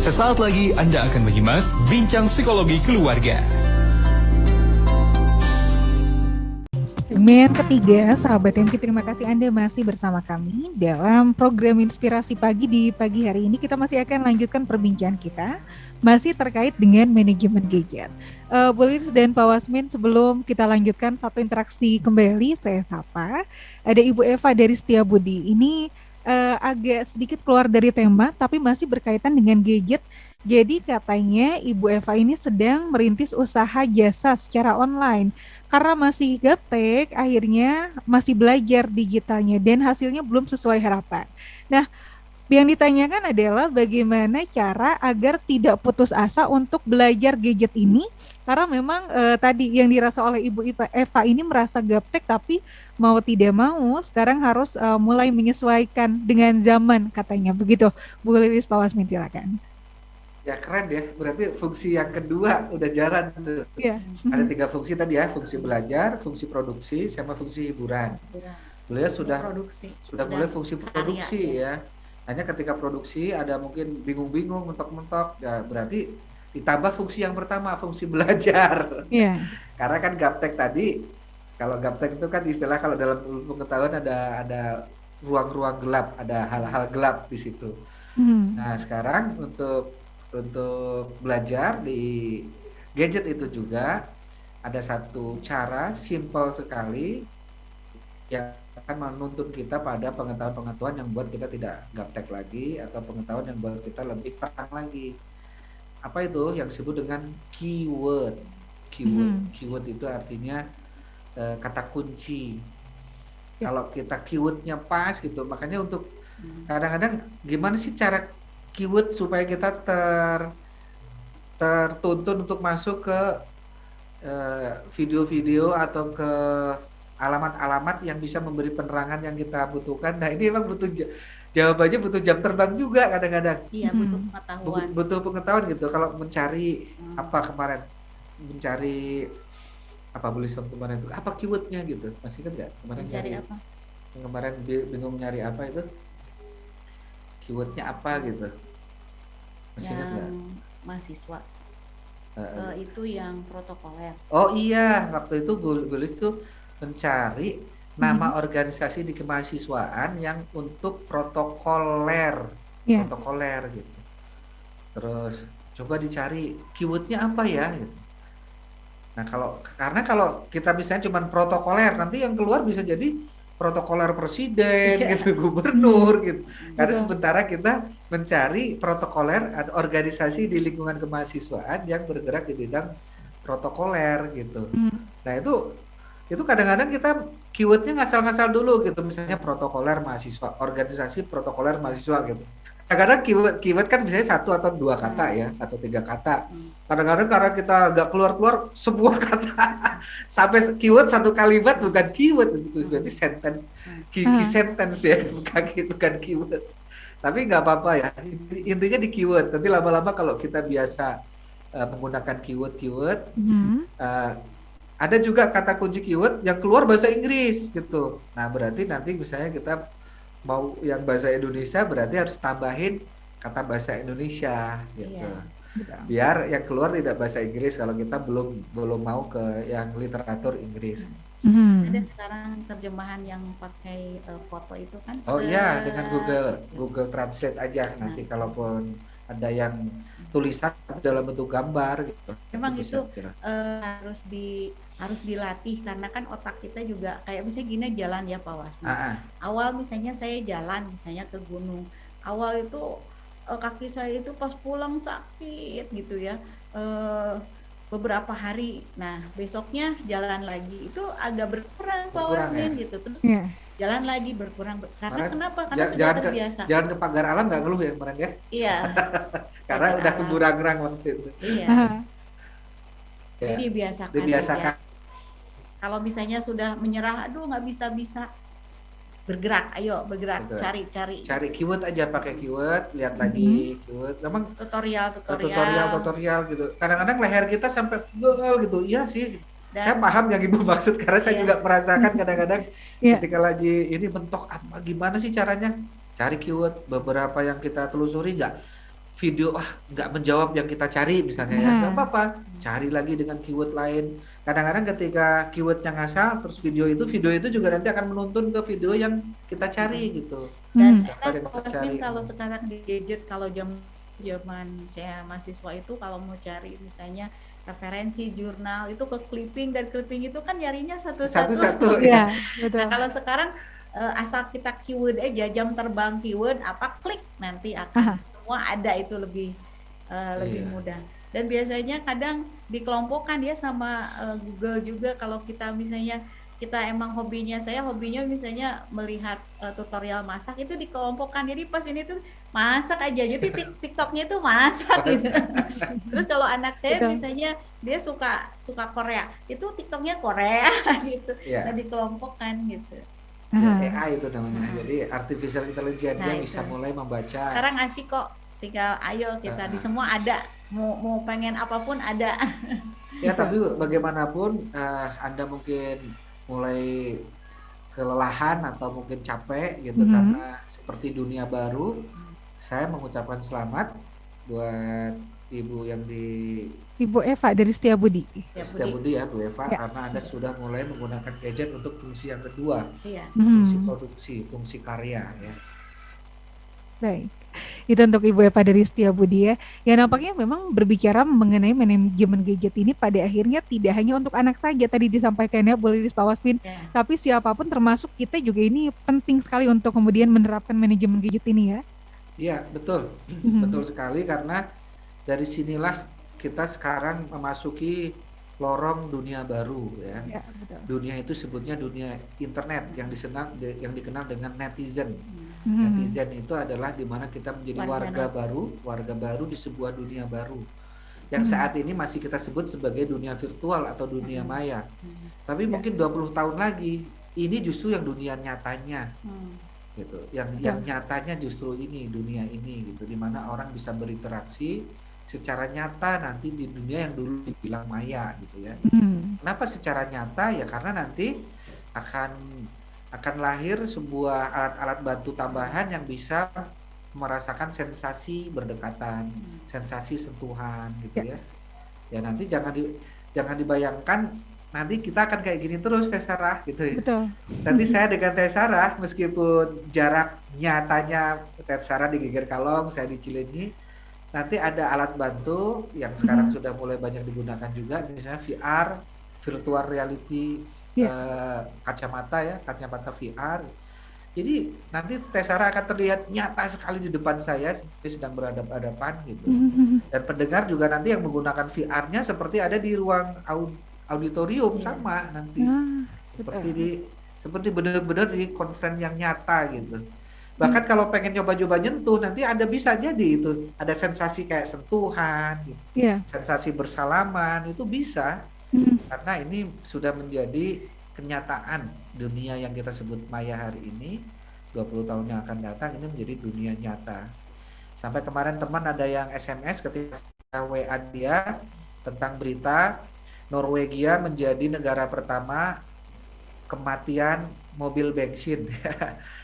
Sesaat lagi Anda akan menyimak Bincang Psikologi Keluarga. Segmen ketiga, sahabat MK, terima kasih Anda masih bersama kami dalam program Inspirasi Pagi. Di pagi hari ini kita masih akan lanjutkan perbincangan kita masih terkait dengan manajemen gadget. Bu Lilis dan Pak Wasmin, sebelum kita lanjutkan satu interaksi kembali, saya sapa. Ada Ibu Eva dari Setiabudi. Ini agak sedikit keluar dari tema, tapi masih berkaitan dengan gadget. Jadi katanya Ibu Eva ini sedang merintis usaha jasa secara online. Karena masih gaptek, akhirnya masih belajar digitalnya dan hasilnya belum sesuai harapan. Nah, yang ditanyakan adalah bagaimana cara agar tidak putus asa untuk belajar gadget ini, karena memang tadi yang dirasa oleh Ibu Eva ini merasa gaptek, tapi mau tidak mau sekarang harus mulai menyesuaikan dengan zaman katanya. Begitu, Bu Lilis, Pak Wasmin, silakan. Ya keren ya, berarti fungsi yang kedua udah jalan tuh. Iya. Ada 3 fungsi tadi ya, fungsi belajar, fungsi produksi, sama fungsi hiburan. Beliau sudah mulai fungsi produksi ya. Hanya ketika produksi ada mungkin bingung-bingung, mentok-mentok, ya berarti ditambah fungsi yang pertama, fungsi belajar. Iya. Karena kan gaptek tadi, kalau gaptek itu kan istilah kalau dalam ilmu pengetahuan ada ruang-ruang gelap, ada hal-hal gelap di situ. Nah, sekarang untuk belajar di gadget itu juga ada satu cara simple sekali yang akan menuntun kita pada pengetahuan-pengetahuan yang buat kita tidak gaptek lagi, atau pengetahuan yang buat kita lebih terang lagi. Apa itu? Yang disebut dengan keyword. Keyword itu artinya kata kunci. Kalau kita keywordnya pas gitu, makanya untuk kadang-kadang gimana sih cara keyword supaya kita tertuntun untuk masuk ke video-video atau ke alamat-alamat yang bisa memberi penerangan yang kita butuhkan. Nah, ini memang butuh jawabannya, butuh jam terbang juga kadang-kadang. Iya, butuh pengetahuan. Butuh pengetahuan gitu. Kalau mencari apa kemarin, mencari apa kemarin itu, apa keywordnya gitu, masih ingat nggak kemarin Mencari apa? Kemarin bingung nyari apa itu, keywordnya apa gitu, masih ingat nggak? Mahasiswa. Itu yang protokoler. Oh iya, waktu itu Bulis tuh mencari nama organisasi di kemahasiswaan yang untuk protokoler gitu. Terus coba dicari keywordnya apa ya gitu. Nah, karena kalau kita misalnya cuma protokoler, nanti yang keluar bisa jadi protokoler presiden gitu, gubernur gitu. Karena sementara kita mencari protokoler atau organisasi di lingkungan kemahasiswaan yang bergerak di bidang protokoler gitu. Nah, itu kadang-kadang kita keywordnya ngasal-ngasal dulu gitu, misalnya protokoler mahasiswa, organisasi protokoler mahasiswa gitu. Kadang-kadang keyword kan misalnya 1 atau 2 kata ya, atau 3 kata. Kadang-kadang karena kita nggak keluar semua kata, sampai keyword 1 kalimat bukan keyword, itu berarti sentence, key sentence ya, bukan keyword. Tapi nggak apa-apa ya, intinya di keyword. Nanti lama-lama kalau kita biasa menggunakan keyword, ada juga kata kunci keyword yang keluar bahasa Inggris gitu. Nah, berarti nanti misalnya kita mau yang bahasa Indonesia, berarti harus tambahin kata bahasa Indonesia gitu. Biar yang keluar tidak bahasa Inggris kalau kita belum mau ke yang literatur Inggris. Ada sekarang terjemahan yang pakai foto itu kan. Oh iya, dengan Google Translate aja. Nanti kalaupun ada yang tulisan dalam bentuk gambar gitu. Memang itu harus dilatih, karena kan otak kita juga kayak misalnya gini, jalan ya Pak Wasmi. Awal misalnya saya jalan misalnya ke gunung. Awal itu kaki saya itu pas pulang sakit gitu ya. Beberapa hari. Nah, besoknya jalan lagi. Itu agak berkurang Pak Wasmin gitu. Terus jalan lagi berkurang. Karena kenapa? Karena sudah terbiasa. Jalan ke pagar alam nggak ngeluh ya kemarin ya? Iya. Karena udah keburang-rang waktu itu. Iya. Jadi dibiasakan. Kalau misalnya sudah menyerah, aduh nggak bisa, bergerak, ayo bergerak, cari keyword aja, pakai keyword, lihat lagi keyword. Memang tutorial gitu. Kadang-kadang leher kita sampai pegel gitu. Iya sih. Saya paham yang Ibu maksud, karena saya juga merasakan kadang-kadang ketika lagi ini mentok apa gimana sih caranya? Cari keyword, beberapa yang kita telusuri nggak video nggak menjawab yang kita cari misalnya ya, nggak apa-apa, cari lagi dengan keyword lain. Kadang-kadang ketika keywordnya ngasal, terus video itu juga nanti akan menuntun ke video yang kita cari gitu. Dan kalau sekarang di gadget, kalau zaman saya mahasiswa itu kalau mau cari misalnya referensi jurnal itu ke clipping, dan clipping itu kan nyarinya satu-satu. Ya, betul. Nah, kalau sekarang asal kita keyword aja, jam terbang keyword apa, klik nanti akan semua ada, itu lebih mudah. Dan biasanya kadang dikelompokkan ya sama Google juga. Kalau kita misalnya emang hobinya misalnya melihat tutorial masak, itu dikelompokkan. Jadi pas ini tuh masak aja, jadi TikToknya itu masak gitu. Terus kalau anak saya misalnya dia suka Korea, itu TikToknya Korea gitu. Nah, dikelompokkan gitu. AI itu namanya. Jadi artificial intelligence yang bisa mulai membaca. Sekarang asik kok, tinggal ayo kita di semua ada, mau pengen apapun ada. Ya, tapi bagaimanapun Anda mungkin mulai kelelahan atau mungkin capek gitu karena seperti dunia baru. Saya mengucapkan selamat buat Ibu Ibu Eva dari Setiabudi. Setiabudi ya, Bu Eva, karena Anda sudah mulai menggunakan gadget untuk fungsi yang kedua, fungsi produksi, fungsi karya ya. Baik, itu untuk Ibu Eva dari Setiabudi ya. Ya, nampaknya memang berbicara mengenai manajemen gadget ini pada akhirnya tidak hanya untuk anak saja tadi disampaikannya Bu Lilis, Pak Wasmin, tapi siapapun termasuk kita juga ini penting sekali untuk kemudian menerapkan manajemen gadget ini ya. Iya, betul. Betul sekali, karena dari sinilah kita sekarang memasuki lorong dunia baru ya. Dunia itu sebutnya dunia internet yang dikenal dengan netizen. Netizen itu adalah di mana kita menjadi warga baru di sebuah dunia baru. Yang saat ini masih kita sebut sebagai dunia virtual atau dunia maya. Tapi mungkin 20 tahun lagi ini justru yang dunia nyatanya. Gitu. Yang nyatanya justru ini, dunia ini gitu, di mana orang bisa berinteraksi secara nyata nanti di dunia yang dulu dibilang maya gitu ya. Kenapa secara nyata? Ya karena nanti akan lahir sebuah alat-alat bantu tambahan yang bisa merasakan sensasi berdekatan, sensasi sentuhan gitu ya. Ya nanti jangan dibayangkan nanti kita akan kayak gini terus, Teh Sarah gitu ya. Betul. Nanti saya dengan Teh Sarah, meskipun jarak nyatanya Teh Sarah di Geger Kalong, saya di Cileunyi, nanti ada alat bantu yang sekarang sudah mulai banyak digunakan juga, misalnya VR, virtual reality, kacamata VR. Jadi nanti Teh Sarah akan terlihat nyata sekali di depan saya seperti sedang berhadapan-hadapan gitu. Dan pendengar juga nanti yang menggunakan VR-nya seperti ada di ruang auditorium sama nanti. Seperti benar-benar di conference yang nyata gitu. Bahkan kalau pengen coba-coba nyentuh, nanti Anda bisa jadi itu ada sensasi kayak sentuhan, gitu. Sensasi bersalaman itu bisa, karena ini sudah menjadi kenyataan dunia yang kita sebut maya hari ini. 20 tahun yang akan datang ini menjadi dunia nyata. Sampai kemarin teman ada yang SMS ketika WA dia tentang berita Norwegia menjadi negara pertama kematian mobil bensin.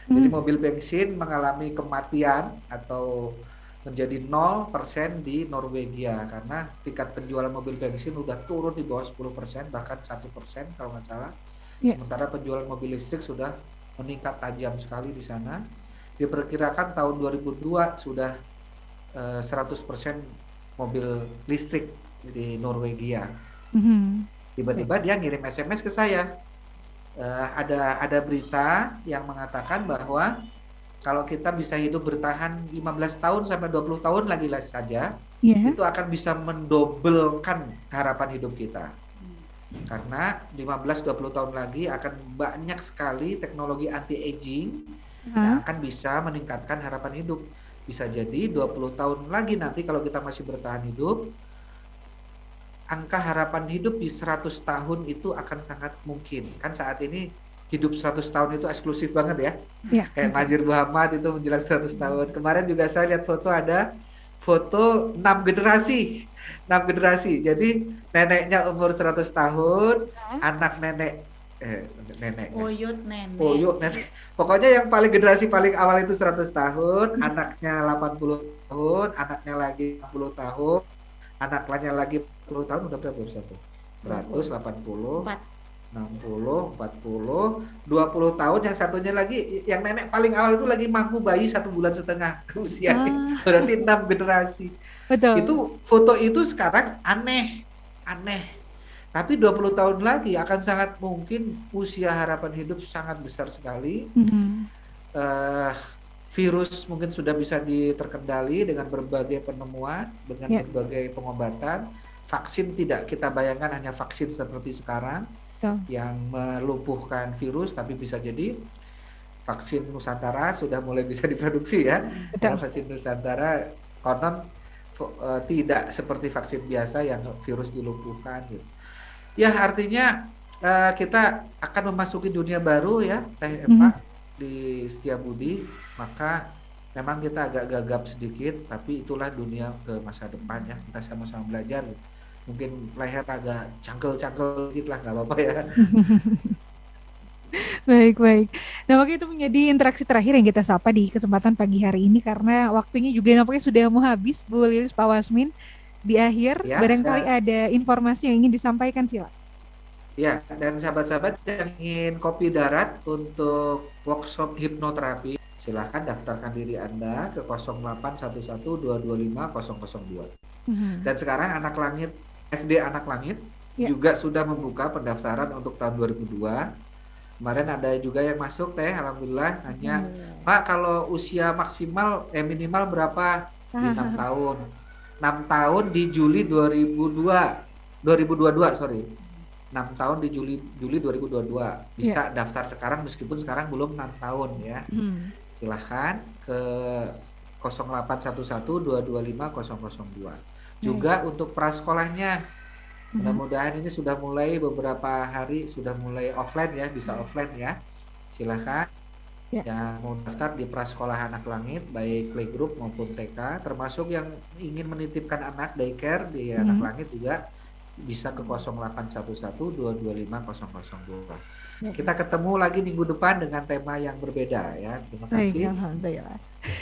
Jadi mobil bensin mengalami kematian atau menjadi 0% di Norwegia karena tingkat penjualan mobil bensin udah turun di bawah 10%, bahkan 1% kalau nggak salah. Sementara penjualan mobil listrik sudah meningkat tajam sekali di sana. Diperkirakan tahun 2002 sudah 100% mobil listrik di Norwegia. Tiba-tiba dia ngirim SMS ke saya. Ada berita yang mengatakan bahwa kalau kita bisa hidup bertahan 15 tahun sampai 20 tahun lagi saja, itu akan bisa mendobelkan harapan hidup kita. Karena 15-20 tahun lagi akan banyak sekali teknologi anti-aging yang akan bisa meningkatkan harapan hidup. Bisa jadi 20 tahun lagi nanti kalau kita masih bertahan hidup, angka harapan hidup di 100 tahun itu akan sangat mungkin. Kan saat ini hidup 100 tahun itu eksklusif banget ya. Kayak Mahathir Muhammad itu menjelang 100 tahun. Kemarin juga saya lihat ada foto 6 generasi. Jadi neneknya umur 100 tahun, anak nenek nenek. Uyut nenek. Uyut nenek. Pokoknya yang paling generasi paling awal itu 100 tahun, anaknya 80 tahun, anaknya lagi 60 tahun, anaknya lagi 40 tahun, udah berapa satu? 100, 80, 60, 40, 20 tahun, yang satunya lagi, yang nenek paling awal itu lagi mampu bayi 1,5 bulan usianya. Berarti 6 generasi. Betul. Itu foto itu sekarang aneh. Tapi 20 tahun lagi akan sangat mungkin usia harapan hidup sangat besar sekali. Virus mungkin sudah bisa terkendali dengan berbagai penemuan, dengan berbagai pengobatan. Vaksin tidak kita bayangkan hanya vaksin seperti sekarang yang melumpuhkan virus, tapi bisa jadi vaksin Nusantara sudah mulai bisa diproduksi ya. Karena vaksin Nusantara konon tidak seperti vaksin biasa yang virus dilumpuhkan gitu. Ya artinya kita akan memasuki dunia baru ya Teh Eva di Setiabudi, maka memang kita agak gagap sedikit, tapi itulah dunia ke masa depan ya, kita sama-sama belajar. Mungkin leher agak cangkel-cangkel dikit lah, nggak apa-apa ya. Baik. Nampaknya itu menjadi interaksi terakhir yang kita sapa di kesempatan pagi hari ini, karena waktunya juga nampaknya sudah mau habis, Bu Lilis, Pak Wasmin. Di akhir, barangkali ada informasi yang ingin disampaikan, silakan. Ya, dan sahabat-sahabat yang ingin kopi darat untuk workshop hipnoterapi, silahkan daftarkan diri Anda ke 0811225002. Dan sekarang Anak Langit, SD Anak Langit juga sudah membuka pendaftaran untuk tahun 2002. Kemarin ada juga yang masuk Teh, alhamdulillah. Hanya Pak, kalau usia maksimal minimal berapa? Di 6 tahun. 6 tahun di Juli 2022, sorry. 6 tahun di Juli 2022. Bisa daftar sekarang meskipun sekarang belum 6 tahun ya. Silahkan ke 0811225002. Juga untuk prasekolahnya, mudah-mudahan ini sudah mulai beberapa hari sudah mulai offline ya, bisa offline ya. Silahkan yang mau daftar di prasekolah Anak Langit, baik playgroup maupun TK, termasuk yang ingin menitipkan anak daycare di Anak Langit juga bisa ke 0811225002. Kita ketemu lagi minggu depan dengan tema yang berbeda ya. Terima kasih. Alhamdulillah.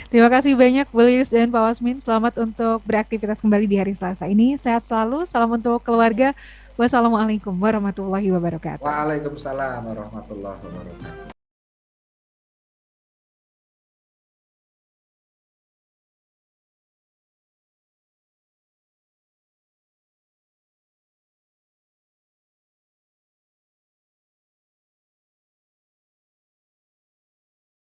Terima kasih banyak Bu Lilis dan Pak Wasmin. Selamat untuk beraktivitas kembali di hari Selasa ini. Sehat selalu. Salam untuk keluarga. Wassalamualaikum warahmatullahi wabarakatuh. Waalaikumsalam warahmatullahi wabarakatuh.